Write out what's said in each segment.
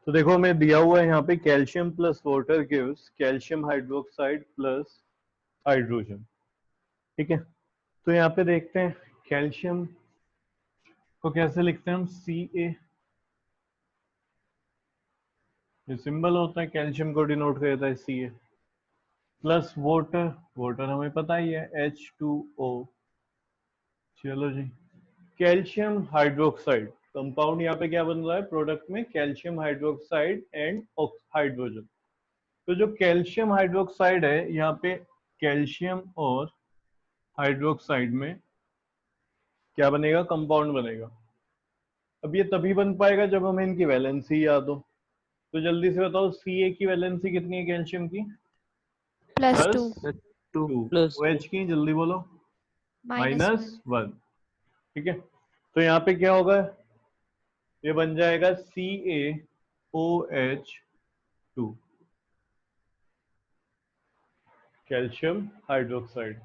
तो देखो हमें दिया हुआ है यहाँ पे calcium plus water gives calcium hydroxide plus hydrogen. ठीक है, तो यहाँ पे देखते हैं कैल्शियम को कैसे लिखते हैं हम, Ca। ये सिंबल होता है, कैल्शियम को डिनोट करता है Ca, प्लस वाटर, वाटर हमें पता ही है H2O। चलो जी, कैल्शियम हाइड्रोक्साइड कंपाउंड यहाँ पे क्या बन रहा है प्रोडक्ट में, कैल्शियम हाइड्रोक्साइड एंड हाइड्रोजन। तो जो कैल्शियम हाइड्रोक्साइड है यहाँ पे कैल्शियम और हाइड्रोक्साइड में क्या बनेगा, कंपाउंड बनेगा। अब ये तभी बन पाएगा जब हमें इनकी वैलेंसी याद हो। तो जल्दी से बताओ Ca की वैलेंसी कितनी है कैल्शियम की, +2 +2। प्लस OH की जल्दी बोलो, -1 -1। ठीक है, तो यहाँ पे क्या होगा, ये बन जाएगा CaOH2, कैल्शियम हाइड्रोक्साइड।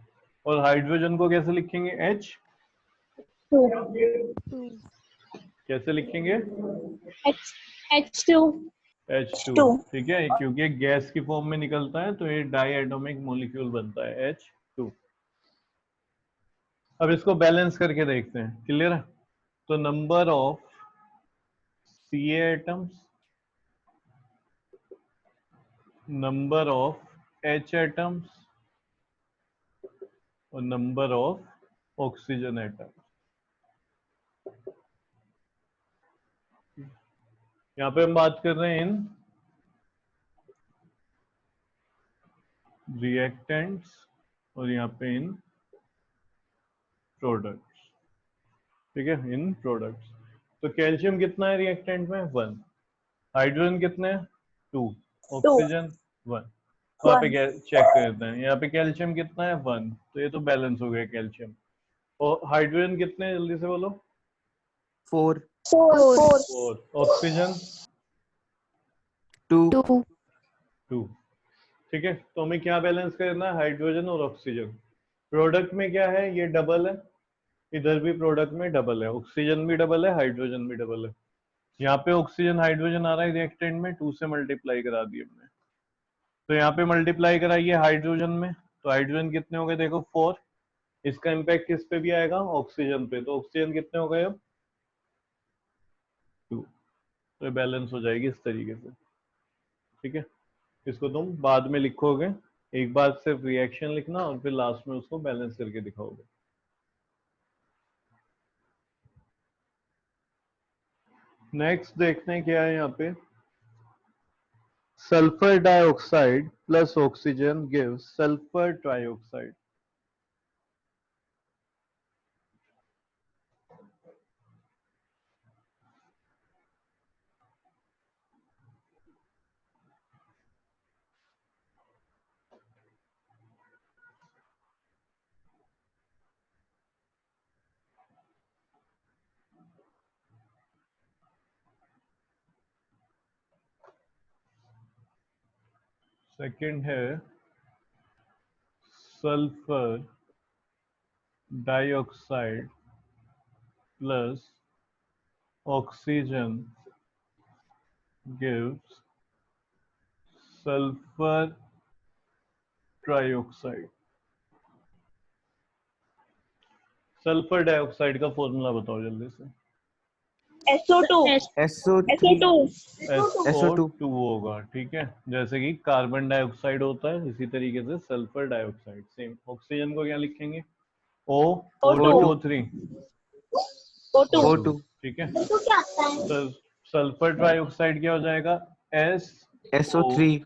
और हाइड्रोजन को कैसे लिखेंगे,2 कैसे लिखेंगे, H2 H2। ठीक है, क्योंकि ये गैस की फॉर्म में निकलता है तो ये डाई एटॉमिक मॉलिक्यूल बनता है H2। अब इसको बैलेंस करके देखते हैं, क्लियर है। तो number of Ca atoms, number of H atoms और नंबर ऑफ ऑक्सीजन एटम्स। यहाँ पे हम बात कर रहे हैं इन रिएक्टेंट्स और यहाँ पे इन प्रोडक्ट्स। ठीक है, इन प्रोडक्ट्स। तो कैल्शियम कितना है रिएक्टेंट में, 1। हाइड्रोजन कितने हैं, 2। ऑक्सीजन 1। वहां पे चेक करते हैं, यहाँ पे कैल्शियम कितना है, 1। तो ये तो बैलेंस हो गया कैल्शियम। और हाइड्रोजन कितने हैं जल्दी से बोलो, 4 4। ऑक्सीजन 2 2। ठीक है, तो हमें क्या बैलेंस करना है, हाइड्रोजन और ऑक्सीजन। प्रोडक्ट में क्या है, ये डबल है, इधर भी प्रोडक्ट में डबल है, ऑक्सीजन भी डबल है, हाइड्रोजन भी डबल है। यहाँ पे ऑक्सीजन हाइड्रोजन आ रहा है रिएक्टेंट में, 2 से मल्टीप्लाई करा दिए हमने। तो यहाँ पे मल्टीप्लाई कराइए हाइड्रोजन में, तो हाइड्रोजन कितने हो गए देखो, 4। इसका इम्पैक्ट किस पे भी आएगा, ऑक्सीजन पे। तो ऑक्सीजन कितने हो गए अब, 2। तो बैलेंस हो जाएगी इस तरीके से। ठीक है, इसको तुम बाद में लिखोगे, एक बार सिर्फ रिएक्शन लिखना और फिर लास्ट में उसको बैलेंस करके दिखाओगे। नेक्स्ट देखते हैं क्या है यहाँ पे, sulphur dioxide plus oxygen gives sulphur trioxide. Second है sulphur dioxide plus oxygen gives sulphur trioxide. Sulphur dioxide का फॉर्मूला बताओ जल्दी से, SO3 SO2 होगा। ठीक है, जैसे कि कार्बन डाइऑक्साइड होता है इसी तरीके से सल्फर डाइऑक्साइड सेम। ऑक्सीजन को क्या लिखेंगे, O2O3 O2 ठीक है, तो सल्फर ट्राइऑक्साइड क्या हो जाएगा, SO3 SO3।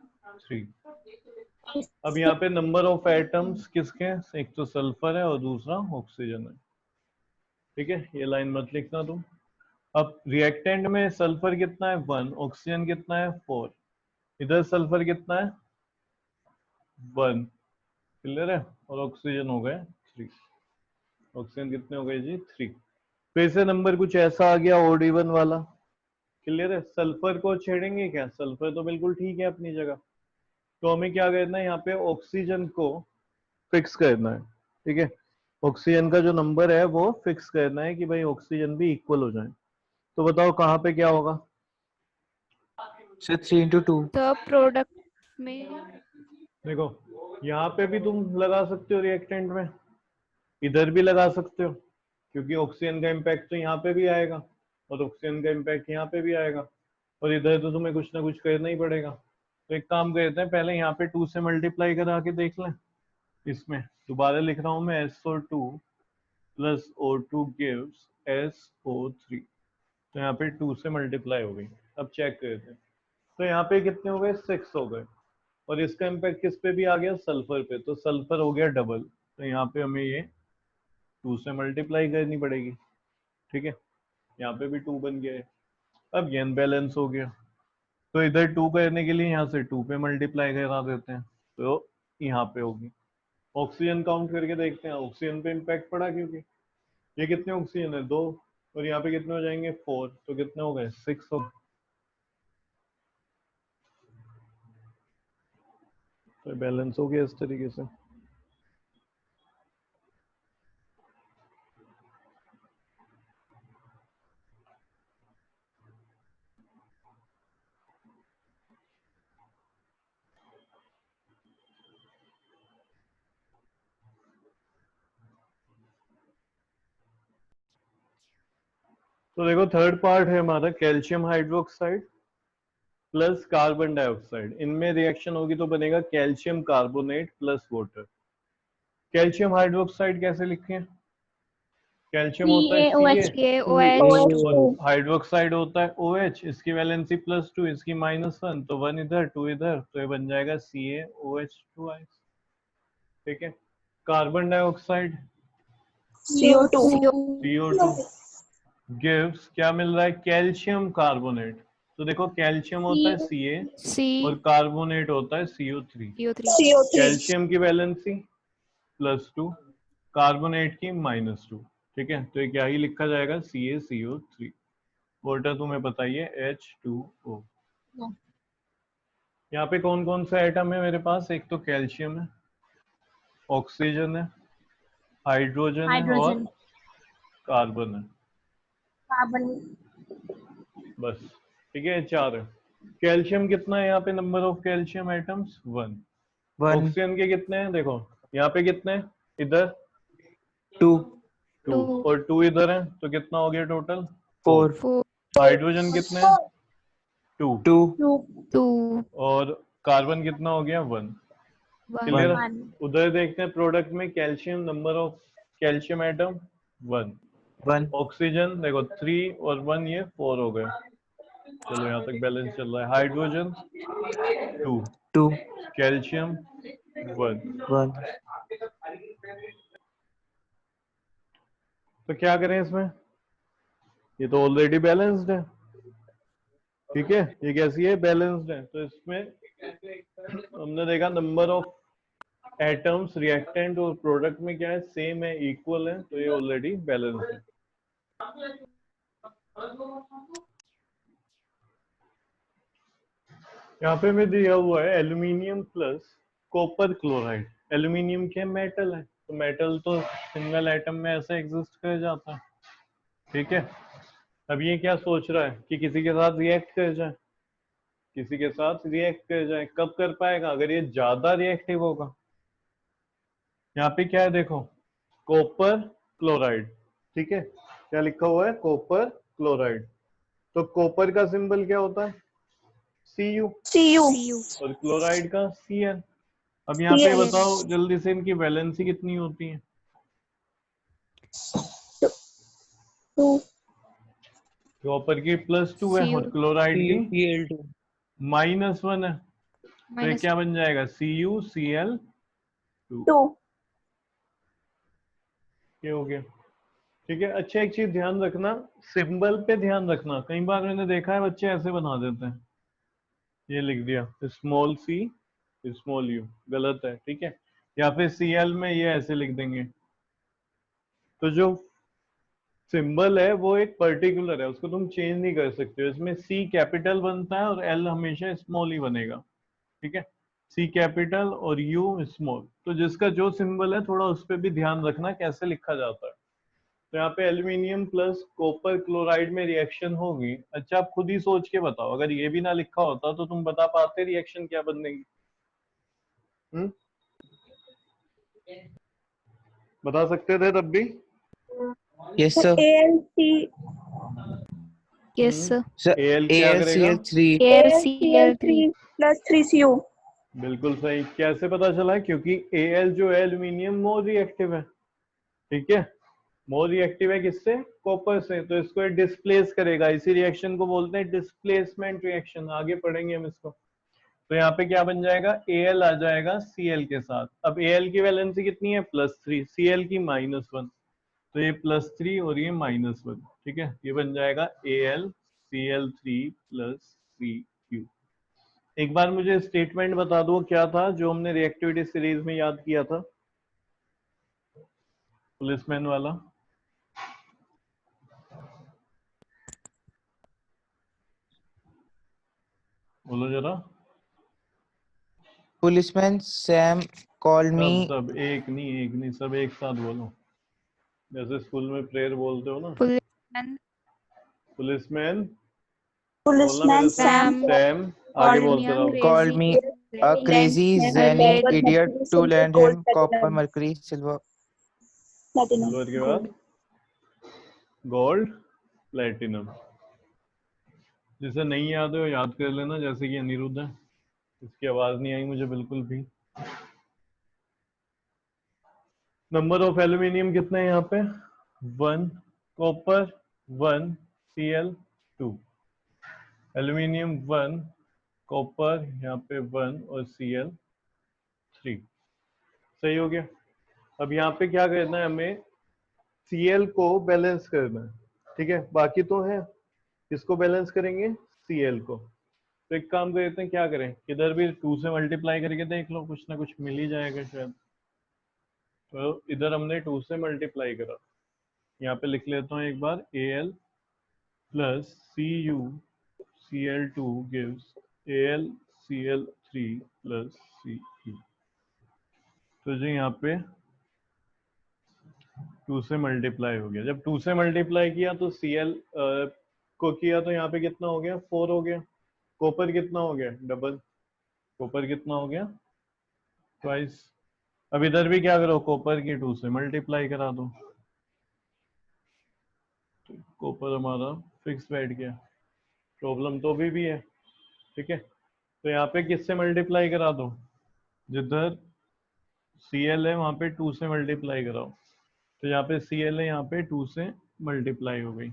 अब यहाँ पे नंबर ऑफ एटम्स किसके हैं, एक तो सल्फर है और दूसरा ऑक्सीजन है। ठीक है, ये लाइन मत लिखना तुम। अब रिएक्टेंट में सल्फर कितना है, 1। ऑक्सीजन कितना है, 4। इधर सल्फर कितना है, 1। क्लियर है, और ऑक्सीजन हो गए 3। ऑक्सीजन कितने हो गए जी, 3। फिर से नंबर कुछ ऐसा आ गया ऑड इवन वाला। क्लियर है, सल्फर को छेड़ेंगे क्या, सल्फर तो बिल्कुल ठीक है अपनी जगह। तो हमें क्या करना है, यहाँ पे ऑक्सीजन को फिक्स करना है। ठीक है, ऑक्सीजन का जो नंबर है वो फिक्स करना है कि भाई ऑक्सीजन भी इक्वल हो जाए। तो बताओ कहाँ पे क्या होगा, सर 3 into 2. तो प्रोडक्ट में देखो यहाँ पे भी तुम लगा सकते हो रिएक्टेंट में, इधर भी लगा सकते हो, क्योंकि ऑक्सीजन का इम्पैक्ट तो यहाँ पे भी आएगा और ऑक्सीजन का इम्पैक्ट यहाँ पे भी आएगा, और इधर तो तुम्हें कुछ ना कुछ करना ही पड़ेगा। तो एक काम करते हैं, पहले यहाँ पे 2 से मल्टीप्लाई करा के देख लें। इसमें दोबारा लिख रहा हूँ मैं, SO2 plus O2 gives SO3। तो यहाँ पे 2 से मल्टीप्लाई हो गई। अब चेक करते हैं, तो यहाँ पे कितने हो गए, 6 हो गए, और इसका इम्पैक्ट किस पे भी आ गया, सल्फर पे, तो सल्फर हो गया डबल। तो यहाँ पे हमें ये 2 से मल्टीप्लाई करनी पड़ेगी, ठीक है। यहाँ पे भी 2 बन गया है। अब ये अनबैलेंस हो गया, तो इधर 2 करने के लिए यहाँ से 2 पे मल्टीप्लाई करा देते हैं, तो यहाँ पे होगी। ऑक्सीजन काउंट करके देखते हैं, ऑक्सीजन पे इम्पैक्ट पड़ा, क्योंकि ये कितने ऑक्सीजन है, 2, और यहाँ पे कितने हो जाएंगे, 4, तो कितने हो गए, 6 हो। तो बैलेंस हो गया इस तरीके से। तो देखो थर्ड पार्ट है हमारा, calcium hydroxide plus carbon dioxide. इनमें रिएक्शन होगी तो बनेगा calcium carbonate plus water. Calcium hydroxide कैसे लिखें, कैल्शियम होता है CaOH CaOH और OH2 हाइड्रोक्साइड होता है OH। इसकी वैलेंसी +2, इसकी -1, तो 1 इधर 2 इधर, तो ये बन जाएगा CaOH2 आइस, ठीक है। कार्बन डाइऑक्साइड CO2 गिव्स, क्या मिल रहा है, कैल्शियम कार्बोनेट। तो देखो कैल्शियम होता है Ca और कार्बोनेट होता है CO3। कैल्शियम की वैलेंसी +2, कार्बोनेट की -2, ठीक है। तो ये क्या ही लिखा जाएगा, CaCO3। वाटर तुम्हें पता ही है, H2O। यहाँ पे कौन कौन सा एटम है मेरे पास, एक तो कैल्शियम है, ऑक्सीजन है, हाइड्रोजन है और कार्बन है, बस, ठीक है, 4 है। कैल्शियम कितना है यहाँ पे, number of calcium atoms 1। 1, oxygen के कितने हैं, देखो यहाँ पे कितने हैं, इधर 2, 2 और 2 इधर है, तो कितना हो गया टोटल, 4, 4 हाइड्रोजन कितने हैं, 2 2, और कार्बन कितना हो गया, 1। क्लियर। उधर देखते हैं प्रोडक्ट में calcium, number of calcium atom 1। 1, oxygen देखो 3 और 1, ये 4 हो गए। चलो यहाँ तक बैलेंस चल रहा है। Hydrogen 2, 2, calcium 1। 1, तो क्या करें इसमें, ये तो ऑलरेडी बैलेंस्ड है, ठीक है, ये कैसी है, बैलेंस्ड है। तो इसमें हमने देखा नंबर ऑफ एटम्स रिएक्टेंट और प्रोडक्ट में क्या है, सेम है, इक्वल है, तो ये ऑलरेडी बैलेंस्ड है। यहाँ पे में दिया हुआ है aluminium plus copper chloride. Aluminium क्या मेटल है, तो मेटल तो सिंगल एटम में ऐसे एग्जिस्ट कर जाता है, ठीक है। अब ये क्या सोच रहा है कि किसी के साथ रिएक्ट कर जाए, किसी के साथ रिएक्ट कर जाए। कब कर पाएगा, अगर ये ज्यादा रिएक्टिव होगा। यहाँ पे क्या है देखो, कॉपर क्लोराइड, ठीक है, क्या लिखा हुआ है, कॉपर क्लोराइड। तो कॉपर का सिंबल क्या होता है, Cu, और क्लोराइड का Cl। अब यहाँ पे बताओ जल्दी से, इनकी वैलेंसी कितनी होती है, 2 कॉपर की +2 है और क्लोराइड की Cl2, -1 है, तो ये क्या बन जाएगा, CuCl2। ये हो गया, ठीक है। अच्छा एक चीज ध्यान रखना, सिंबल पे ध्यान रखना। कई बार मैंने देखा है बच्चे ऐसे बना देते हैं, ये लिख दिया स्मॉल c स्मॉल u, गलत है, ठीक है। या फिर Cl में ये ऐसे लिख देंगे। तो जो सिंबल है वो एक पर्टिकुलर है, उसको तुम चेंज नहीं कर सकते हो। इसमें C कैपिटल बनता है और L हमेशा स्मॉल ही बनेगा, ठीक है। C कैपिटल और U स्मॉल। तो जिसका जो सिंबल है थोड़ा उस पर भी ध्यान रखना कैसे लिखा जाता है, तो यहाँ पे एल्यूमिनियम प्लस कॉपर क्लोराइड में रिएक्शन होगी। अच्छा आप खुद ही सोच के बताओ, अगर ये भी ना लिखा होता तो तुम बता पाते रिएक्शन क्या बनेगी? बता सकते थे तब भी? Yes sir. ALC Sir yes sir L क्या करेगा? AlCl3 AlCl3 plus 3CO बिल्कुल सही। कैसे पता चला? क्योंकि Al जो है एल्यूमिनियम मोर रिएक्टिव है, ठीक है, मोर रिएक्टिव है किससे? कॉपर से, तो इसको डिस्प्लेस करेगा। इसी रिएक्शन को बोलते हैं डिस्प्लेसमेंट रिएक्शन, आगे पढ़ेंगे हम इसको। तो यहाँ पे क्या बन जाएगा? Al आ जाएगा Cl के साथ। अब Al की वैलेंसी कितनी है? +3, Cl की -1, तो ये +3 और ये -1, ठीक है, ये बन जाएगा AlCl3 + Cu। एक बार मुझे स्टेटमेंट बता दो क्या था जो हमने रिएक्टिविटी सीरीज में याद किया था, पुलिसमैन वाला। बोलो जरा। Policeman Sam called सब me. सब एक नहीं, सब एक साथ बोलो, जैसे स्कूल में प्रेयर बोलते हो ना। policeman पुलिसमैन बोलना मेरे साथ। Sam सैम आगे called me बोलते a रहो। Called crazy me a crazy zen late idiot to lend him copper, mercury, silver. Silver के बाद गोल्ड, प्लेटिनम। जिसे नहीं याद है वो याद कर लेना, जैसे कि अनिरुद्ध है, इसकी आवाज नहीं आई मुझे बिल्कुल भी। नंबर ऑफ एल्यूमिनियम कितने हैं यहाँ पे? 1, कॉपर 1, Cl2। एल्यूमिनियम 1, कॉपर यहाँ पे 1 और Cl3। सही हो गया। अब यहाँ पे क्या करना है हमें? Cl को बैलेंस करना है, ठीक है, बाकी तो है। किसको बैलेंस करेंगे? Cl को। तो एक काम करते हैं, क्या करें, इधर भी 2 से मल्टीप्लाई करके देख लो, कुछ ना कुछ मिल ही जाएगा शायद। तो इधर हमने 2 से मल्टीप्लाई करा, यहाँ पे लिख लेता हूँ एक बार, Al plus Cu Cl2 gives AlCl3 plus Cu। तो जी यहाँ पे 2 से मल्टीप्लाई हो गया। जब 2 से मल्टीप्लाई किया तो Cl को किया तो यहाँ पे कितना हो गया? 4 हो गया। कॉपर कितना हो गया? डबल। कॉपर कितना हो गया? ट्वाइस। अब इधर भी क्या करो, कॉपर की 2 से मल्टीप्लाई करा दो, तो कॉपर हमारा फिक्स बैठ गया। प्रॉब्लम तो अभी भी है, ठीक है। तो यहाँ पे किससे मल्टीप्लाई करा दो? जिधर Cl है वहां पे 2 से मल्टीप्लाई कराओ। तो यहाँ पे Cl है, यहाँ पे 2 से मल्टीप्लाई हो गई।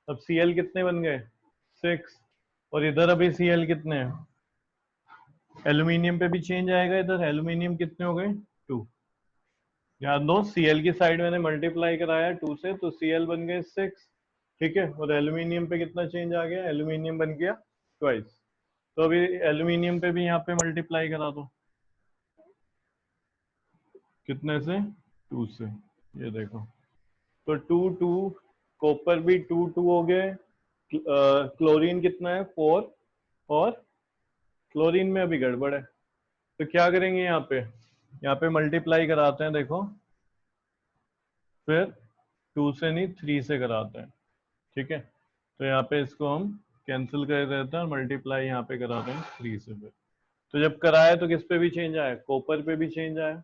अब Cl कितने बन गए? 6। और इधर अभी Cl कितने हैं? एल्यूमिनियम पे भी चेंज आएगा, इधर एल्यूमिनियम कितने हो गए? 2। याद दो, Cl की साइड मैंने मल्टीप्लाई कराया 2 से, तो Cl बन गए 6, ठीक है। और एल्यूमिनियम पे कितना चेंज आ गया? एल्यूमिनियम बन गया ट्वाइस। तो अभी एल्यूमिनियम पे भी यहाँ पे मल्टीप्लाई करा दो, कितने से? 2 से। ये देखो, तो 2 2, कॉपर भी 2 2 हो गए। क्लोरीन कितना है? 4। और क्लोरीन में अभी गड़बड़ है, तो क्या करेंगे यहाँ पे मल्टीप्लाई कराते हैं, देखो, फिर 2 से नहीं 3 से कराते हैं, ठीक है। तो यहाँ पे इसको हम कैंसिल कर देते हैं और मल्टीप्लाई यहाँ पे कराते हैं 3 से। फिर तो जब कराया तो किस पे भी चेंज आया? कॉपर पे भी चेंज आया।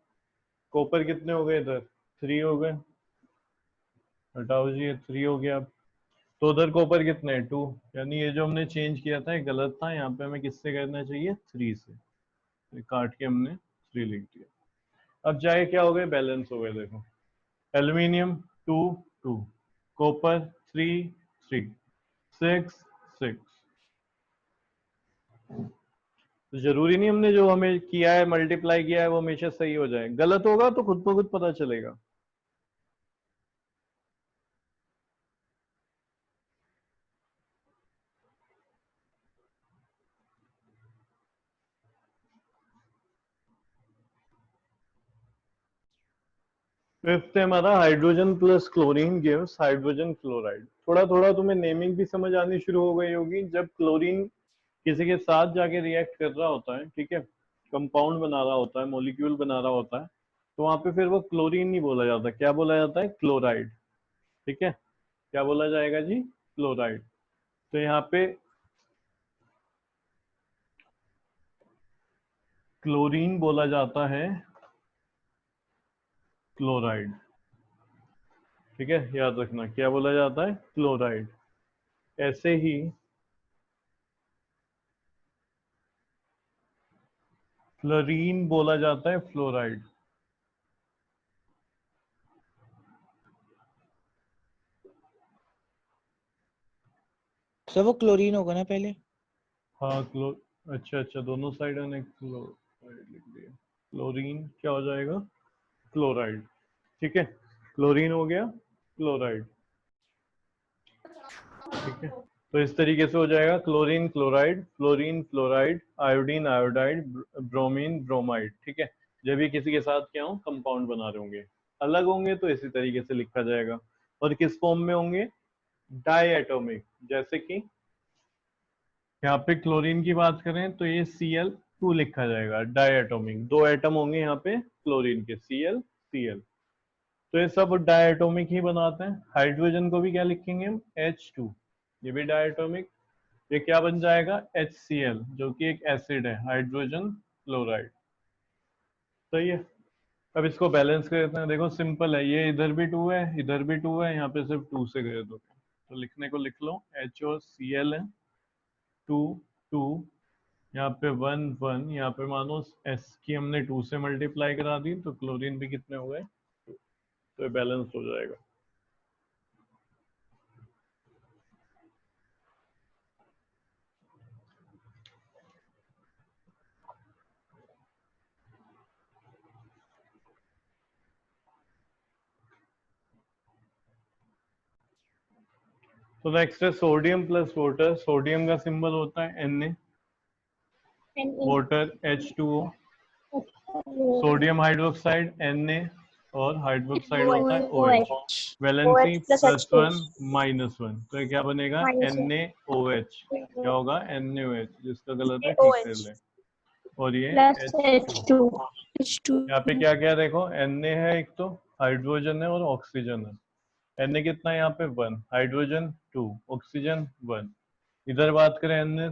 कॉपर कितने हो गए इधर? 3 हो गए। हटाओ जी, ये 3 हो गया। तो उधर कॉपर कितने हैं? 2। यानी ये जो हमने चेंज किया था ये गलत था, यहाँ पे हमें किससे करना चाहिए? 3 से। तो काट के हमने 3 लिख दिया। अब जाए क्या हो गए? बैलेंस हो गए। देखो, एल्यूमिनियम 2 2, कॉपर 3 3, 6 6। तो जरूरी नहीं हमने जो हमें किया है, मल्टीप्लाई किया है, वो हमेशा सही हो जाए। गलत होगा तो खुद ब खुद पता चलेगा। फिफ्थ है हमारा hydrogen plus chlorine gives hydrogen chloride. थोड़ा थोड़ा तुम्हें नेमिंग भी समझ आनी शुरू हो गई होगी। जब क्लोरीन किसी के साथ जाके रिएक्ट कर रहा होता है, ठीक है, कंपाउंड बना रहा होता है, मॉलिक्यूल बना रहा होता है, तो वहां पे फिर वो क्लोरीन नहीं बोला जाता, क्या बोला जाता है? क्लोराइड। ठीक है, क्या बोला जाएगा जी? क्लोराइड। तो यहाँ पे क्लोरीन बोला जाता है क्लोराइड। ठीक है, याद रखना क्या बोला जाता है? क्लोराइड। ऐसे ही फ्लोरीन बोला जाता है फ्लोराइड। सर वो क्लोरीन होगा ना पहले। हाँ अच्छा अच्छा, दोनों साइड ने क्लोराइड लिख दिया। क्लोरीन क्या हो जाएगा? क्लोराइड। ठीक है, क्लोरीन हो गया क्लोराइड। ठीक है, तो इस तरीके से हो जाएगा chlorine chloride, fluorine fluoride, iodine iodide, bromine bromide. ठीक है, जब भी किसी के साथ क्या हो कंपाउंड बना रहे होंगे, अलग होंगे तो इसी तरीके से लिखा जाएगा। और किस फॉर्म में होंगे? Diatomic. जैसे कि यहाँ पे क्लोरीन की बात करें तो ये Cl2 लिखा जाएगा, डाई एटॉमिक। दो एटम होंगे यहाँ पे क्लोरीन के, Cl Cl। तो ये सब डाई एटॉमिक ही बनाते हैं। हाइड्रोजन को भी क्या लिखेंगे हम? H2, ये भी डाई एटॉमिक। ये क्या बन जाएगा? HCl, जो कि एक एसिड है, हाइड्रोजन क्लोराइड। सही है, अब इसको बैलेंस कर देते हैं। देखो सिंपल है, ये इधर भी 2 है, इधर भी 2 है, यहाँ पे सिर्फ 2 से कर दो। तो लिखने को लिख लो, H और Cl है, 2 2, यहाँ पे 1 1, यहाँ पे मानो S की हमने 2 से मल्टीप्लाई करा दी, तो क्लोरीन भी कितने हो गए? 2। तो ये बैलेंस हो जाएगा। तो नेक्स्ट है सोडियम प्लस वाटर। सोडियम का सिंबल होता है Na, water H2O, sodium hydroxide Na, और हाइड्रोक्साइड होता है OH। वैलेंसी +1 -1, तो ये क्या बनेगा? NaOH। क्या होगा? NaOH। जिसका गलत है ठीक कर ले। और ये H2। यहाँ पे क्या क्या देखो, Na है एक, तो हाइड्रोजन है और ऑक्सीजन है। Na कितना है यहाँ पे? 1, हाइड्रोजन 2, ऑक्सीजन 1। इधर बात करें Na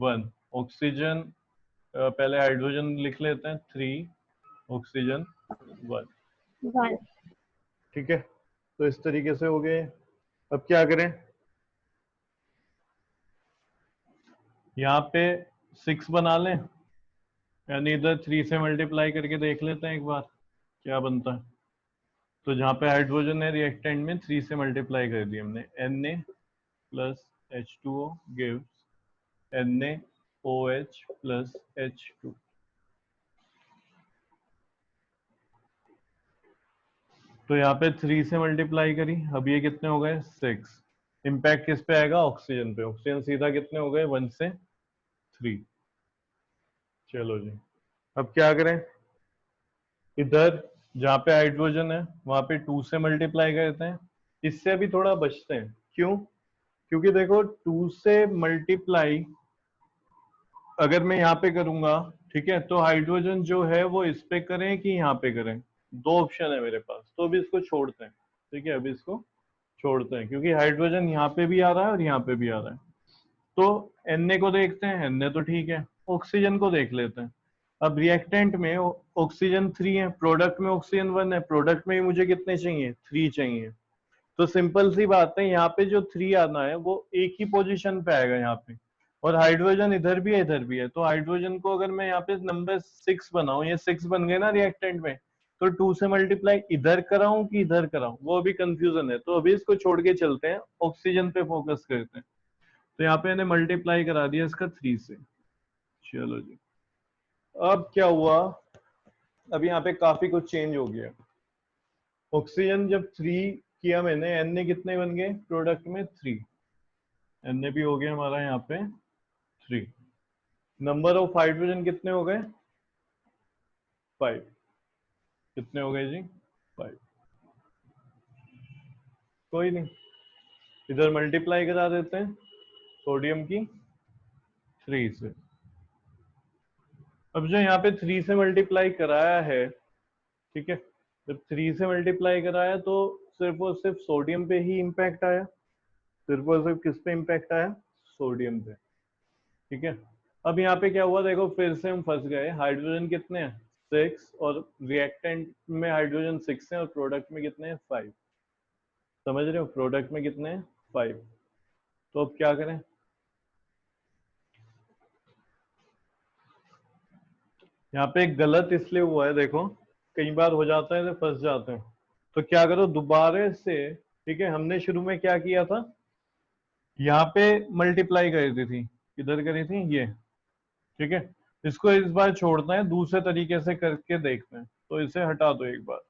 1, ऑक्सीजन पहले हाइड्रोजन लिख लेते हैं 3, ऑक्सीजन 1। ठीक है, तो इस तरीके से हो गए। अब क्या करें? यहाँ पे 6 बना लें, यानी इधर 3 से मल्टीप्लाई करके देख लेते हैं एक बार क्या बनता है। तो जहाँ पे हाइड्रोजन है रिएक्टेंट में 3 से मल्टीप्लाई कर दिया हमने। Na plus H2O gives NaOH plus H2। तो यहाँ पे 3 से मल्टीप्लाई करी, अब ये कितने हो गए? 6। इम्पैक्ट किस पे आएगा? ऑक्सीजन पे। ऑक्सीजन सीधा कितने हो गए? 1 से 3। चलो जी, अब क्या करें? इधर जहाँ पे हाइड्रोजन है वहां पे 2 से मल्टीप्लाई करते हैं। इससे अभी थोड़ा बचते हैं। क्यों? क्योंकि देखो 2 से मल्टीप्लाई अगर मैं यहाँ पे करूंगा, ठीक है, तो हाइड्रोजन जो है वो इस पे करें कि यहाँ पे करें? दो ऑप्शन है मेरे पास, तो अभी इसको छोड़ते हैं। ठीक है, अभी इसको छोड़ते हैं, क्योंकि हाइड्रोजन यहाँ पे भी आ रहा है और यहाँ पे भी आ रहा है। तो Na को देखते हैं, Na तो ठीक है। ऑक्सीजन को देख लेते हैं। अब रिएक्टेंट में ऑक्सीजन 3 है, प्रोडक्ट में ऑक्सीजन 1 है, प्रोडक्ट में मुझे कितने चाहिए? 3 चाहिए। तो सिंपल सी बात है, यहाँ पे जो 3 आना है वो एक ही पोजीशन पे आएगा यहाँ पे, और हाइड्रोजन इधर भी है इधर भी है। तो हाइड्रोजन को अगर मैं यहाँ पे नंबर 6 बनाऊं, ये 6 बन गए ना रिएक्टेंट में, तो 2 से मल्टीप्लाई इधर कराऊं कि इधर कराऊं, वो अभी कंफ्यूजन है। तो अभी इसको छोड़ के चलते हैं, ऑक्सीजन पे फोकस करते हैं। तो यहाँ पे मैंने मल्टीप्लाई करा दिया इसका 3 से। चलो जी, अब क्या हुआ? अब यहाँ पे काफी कुछ चेंज हो गया। ऑक्सीजन जब 3 किया मैंने, Na कितने बन गए प्रोडक्ट में? 3। Na भी हो गया हमारा यहाँ पे 3। नंबर ऑफ हाइड्रोजन कितने हो गए? 5। कितने हो गए जी? 5। कोई नहीं, इधर मल्टीप्लाई करा देते हैं सोडियम की 3 से। अब जो यहाँ पे 3 से मल्टीप्लाई कराया है, ठीक है, जब 3 से मल्टीप्लाई कराया तो सिर्फ और सिर्फ सोडियम पे ही इम्पैक्ट आया, सिर्फ और सिर्फ किस पे इम्पैक्ट आया, सोडियम पे। ठीक है, अब यहाँ पे क्या हुआ देखो, फिर से हम फंस गए। हाइड्रोजन कितने हैं, 6, और रिएक्टेंट में हाइड्रोजन 6 है और प्रोडक्ट में कितने हैं, 5। समझ रहे हो, प्रोडक्ट में कितने हैं, 5। तो अब क्या करें, यहाँ पे एक गलत इसलिए हुआ है, देखो कई बार हो जाता है तो फंस जाते हैं। तो क्या करो दोबारा से, ठीक है, हमने शुरू में क्या किया था, यहाँ पे मल्टीप्लाई करी थी, किधर करी थी, ये। ठीक है, इसको इस बार छोड़ना है, दूसरे तरीके से करके देखते हैं। तो इसे हटा दो एक बार।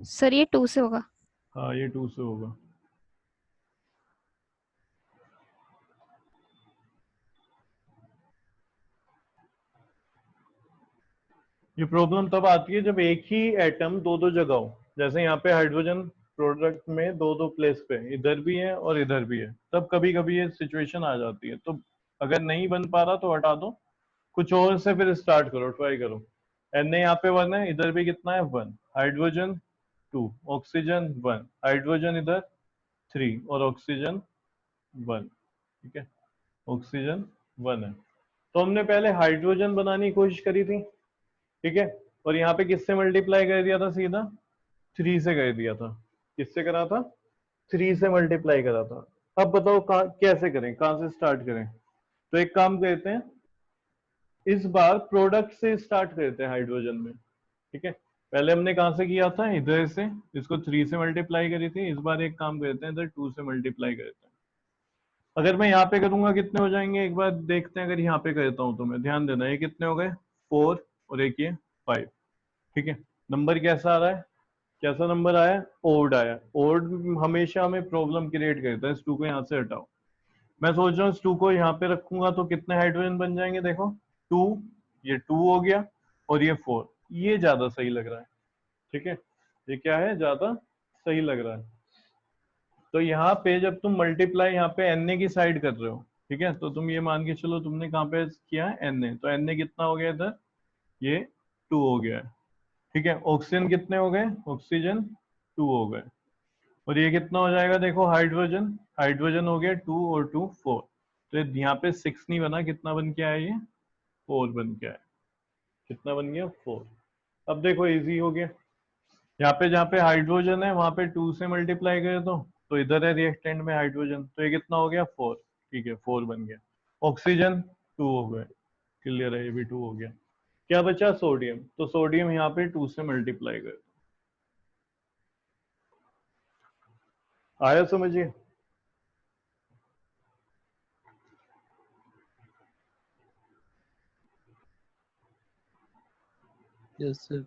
सर ये 2 से होगा। हाँ ये 2 से होगा। ये प्रॉब्लम तब आती है जब एक ही एटम दो दो जगह हो, जैसे यहाँ पे हाइड्रोजन प्रोडक्ट में दो दो प्लेस पे, इधर भी है और इधर भी है, तब कभी कभी ये सिचुएशन आ जाती है। तो अगर नहीं बन पा रहा तो हटा दो, कुछ और से फिर स्टार्ट करो, ट्राई करो। एन यहाँ पे 1 है, इधर भी कितना है, 1। हाइड्रोजन 2, ऑक्सीजन 1, हाइड्रोजन इधर 3 और ऑक्सीजन 1। ठीक है, ऑक्सीजन 1 है। तो हमने पहले हाइड्रोजन बनाने की कोशिश करी थी, ठीक है, और यहाँ पे किससे मल्टीप्लाई कर दिया था, सीधा 3 से कर दिया था। किससे करा था, 3 से मल्टीप्लाई करा था। अब बताओ कैसे करें, कहां से स्टार्ट करें। तो एक काम करते हैं, इस बार प्रोडक्ट से स्टार्ट करते हैं हाइड्रोजन में। ठीक है, पहले हमने कहां से किया था, इधर से, इसको 3 से मल्टीप्लाई करी थी। इस बार एक काम करते हैं, इधर 2 से मल्टीप्लाई करते हैं। अगर मैं यहाँ पे करूंगा कितने हो जाएंगे, एक बार देखते हैं। अगर यहाँ पे करता हूं तो मैं, ध्यान देना, ये कितने हो गए, 4 और एक ये 5। ठीक है, नंबर कैसा आ रहा है, कैसा नंबर आया, ओड आया। ओड हमेशा हमें प्रॉब्लम क्रिएट करता है। इस 2 को यहाँ से हटाओ। मैं सोच रहा हूँ इस 2 को यहाँ पे रखूंगा तो कितने हाइड्रोजन बन जाएंगे, देखो 2, ये 2 हो गया और ये 4। ये ज्यादा सही लग रहा है। ठीक है, ये क्या है, ज्यादा सही लग रहा है। तो यहाँ पे जब तुम मल्टीप्लाई यहाँ पे Na की साइड कर रहे हो, ठीक है, तो तुम ये मान के चलो तुमने कहाँ पे किया है, Na। तो Na कितना हो गया इधर, ये 2 हो गया है। ठीक है, ऑक्सीजन कितने हो गए, ऑक्सीजन 2 हो गए। और ये कितना हो जाएगा, देखो हाइड्रोजन, हाइड्रोजन हो गया 2 और 2 4। तो यहाँ पे 6 नहीं बना, कितना बन के आया, ये 4 बन के आया। कितना बन गया, 4। अब देखो इजी हो गया, यहाँ पे जहाँ पे हाइड्रोजन है वहां पे 2 से मल्टीप्लाई करे तो इधर है रिएक्टेंट में हाइड्रोजन, तो ये कितना हो गया, 4। ठीक है, 4 बन गया। ऑक्सीजन 2 हो गए, क्लियर है, ये भी 2 हो गया। क्या बचा, सोडियम। तो सोडियम यहाँ पे 2 से मल्टीप्लाई कर, आया समझिए। Yes sir.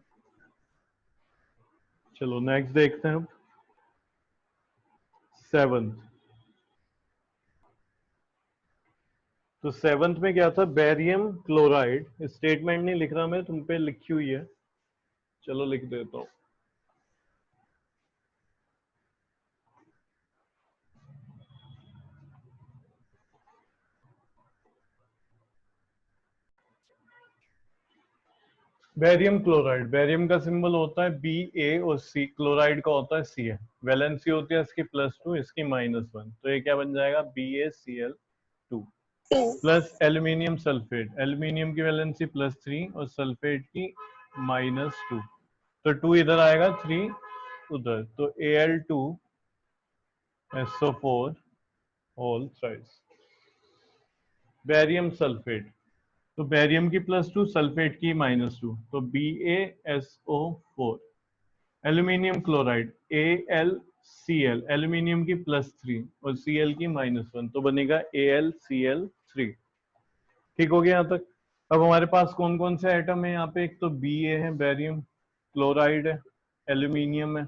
चलो नेक्स्ट देखते हैं अब, 7th। तो 7th में क्या था, बेरियम क्लोराइड। स्टेटमेंट नहीं लिख रहा मैं, तुम पे लिखी हुई है, चलो लिख देता हूं। बेरियम क्लोराइड, बेरियम का सिंबल होता है Ba और C, क्लोराइड का होता है Ca। वैलेंसी होती है इसकी +2, इसकी -1। तो ये क्या बन जाएगा, BaCl2 plus aluminium sulphate. Aluminium की वैलेंसी +3 और सल्फेट की -2। तो 2 इधर आएगा, 3 उधर, तो Al2SO4 whole thrice. Barium sulphate, तो बेरियम की +2, सल्फेट की -2, तो BaSO4। Aluminium chloride AlCl, aluminium की +3 और Cl की -1, तो बनेगा AlCl3। ठीक हो गया यहाँ तक। अब हमारे पास कौन कौन से आइटम है यहाँ पे, एक तो Ba है, बेरियम क्लोराइड है, एल्यूमिनियम है,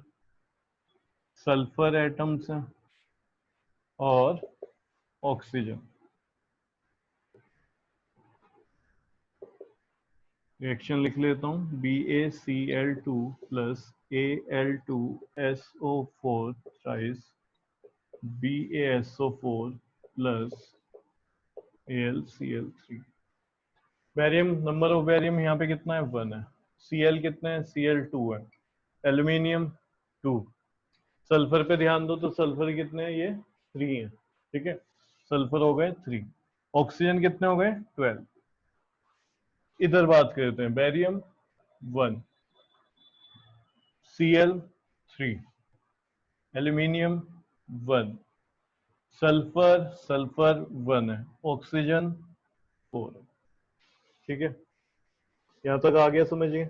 सल्फर एटम्स हैं और ऑक्सीजन। रिएक्शन लिख लेता हूँ, BaCl2 plus Al2SO4 thrice BaSO4 plus AlCl3। Barium, number of barium यहाँ पे कितना है, 1 है। Cl कितना है, Cl2 है। एल्यूमिनियम 2। सल्फर पे ध्यान दो, तो सल्फर कितने हैं, ये 3 है, ठीक है। सल्फर हो गए 3, ऑक्सीजन कितने हो गए 12। इधर बात करते हैं, बेरियम 1, Cl3, एल्यूमिनियम 1, सल्फर 1 है, ऑक्सीजन 4 है, ठीक है। यहां तक आ गया, समझिए।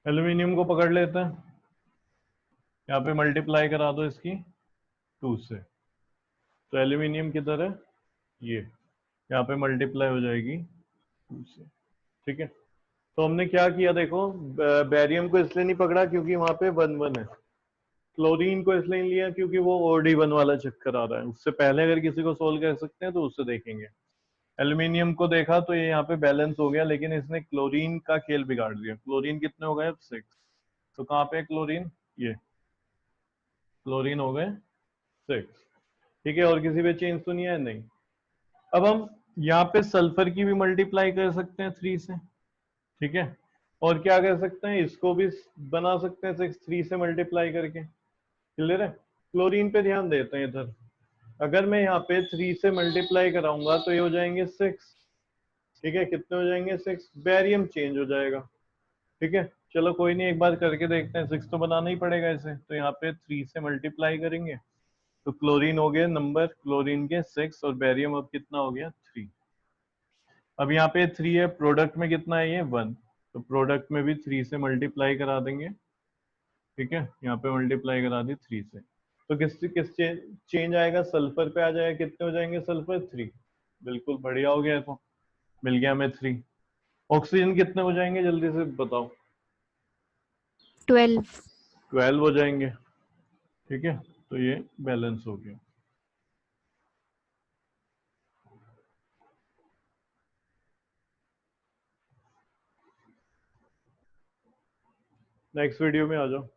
एल्यूमिनियम को पकड़ लेते हैं, यहाँ पे मल्टीप्लाई करा दो इसकी 2 से, तो एल्यूमिनियम किधर है, ये यहाँ पे मल्टीप्लाई हो जाएगी 2 से, ठीक है। तो हमने क्या किया देखो, बेरियम को इसलिए नहीं पकड़ा क्योंकि वहां पे 1 1 है। क्लोरीन को इसलिए नहीं लिया क्योंकि वो OD1 वाला चक्कर आ रहा है। उससे पहले अगर किसी को सोल्व कर सकते हैं तो उससे देखेंगे। एल्यूमिनियम को देखा तो ये यहाँ पे बैलेंस हो गया, लेकिन इसने क्लोरीन का खेल बिगाड़ दिया। क्लोरीन कितने हो गए, 6। तो कहाँ पे है क्लोरीन, ये क्लोरीन हो गए 6, ठीक है। और किसी पे चेंज तो नहीं है, नहीं। अब हम यहाँ पे सल्फर की भी मल्टीप्लाई कर सकते हैं 3 से, ठीक है। और क्या कर सकते हैं, इसको भी बना सकते हैं 6 3 से मल्टीप्लाई करके, क्लियर है। क्लोरीन पे ध्यान देते हैं इधर, अगर मैं यहाँ पे 3 से मल्टीप्लाई कराऊंगा तो ये हो जाएंगे 6, ठीक है। कितने हो जाएंगे 6, बैरियम चेंज हो जाएगा, ठीक है। चलो कोई नहीं, एक बार करके देखते हैं। 6 तो बनाना ही पड़ेगा इसे, तो यहाँ पे 3 से मल्टीप्लाई करेंगे तो क्लोरीन हो गए नंबर, क्लोरीन के 6, और बैरियम अब कितना हो गया 3। अब यहाँ पे 3 है, प्रोडक्ट में कितना है, ये 1, तो प्रोडक्ट में भी 3 से मल्टीप्लाई करा देंगे, ठीक है। यहाँ पे मल्टीप्लाई करा दी 3 से, तो किस चेंज आएगा, सल्फर पे आ जाएगा। कितने हो जाएंगे सल्फर, 3, बिल्कुल बढ़िया हो गया। तो मिल गया हमें 3। ऑक्सीजन कितने हो जाएंगे, जल्दी से बताओ। 12। 12 हो जाएंगे, ठीक है। तो ये बैलेंस हो गया। नेक्स्ट वीडियो में आ जाओ।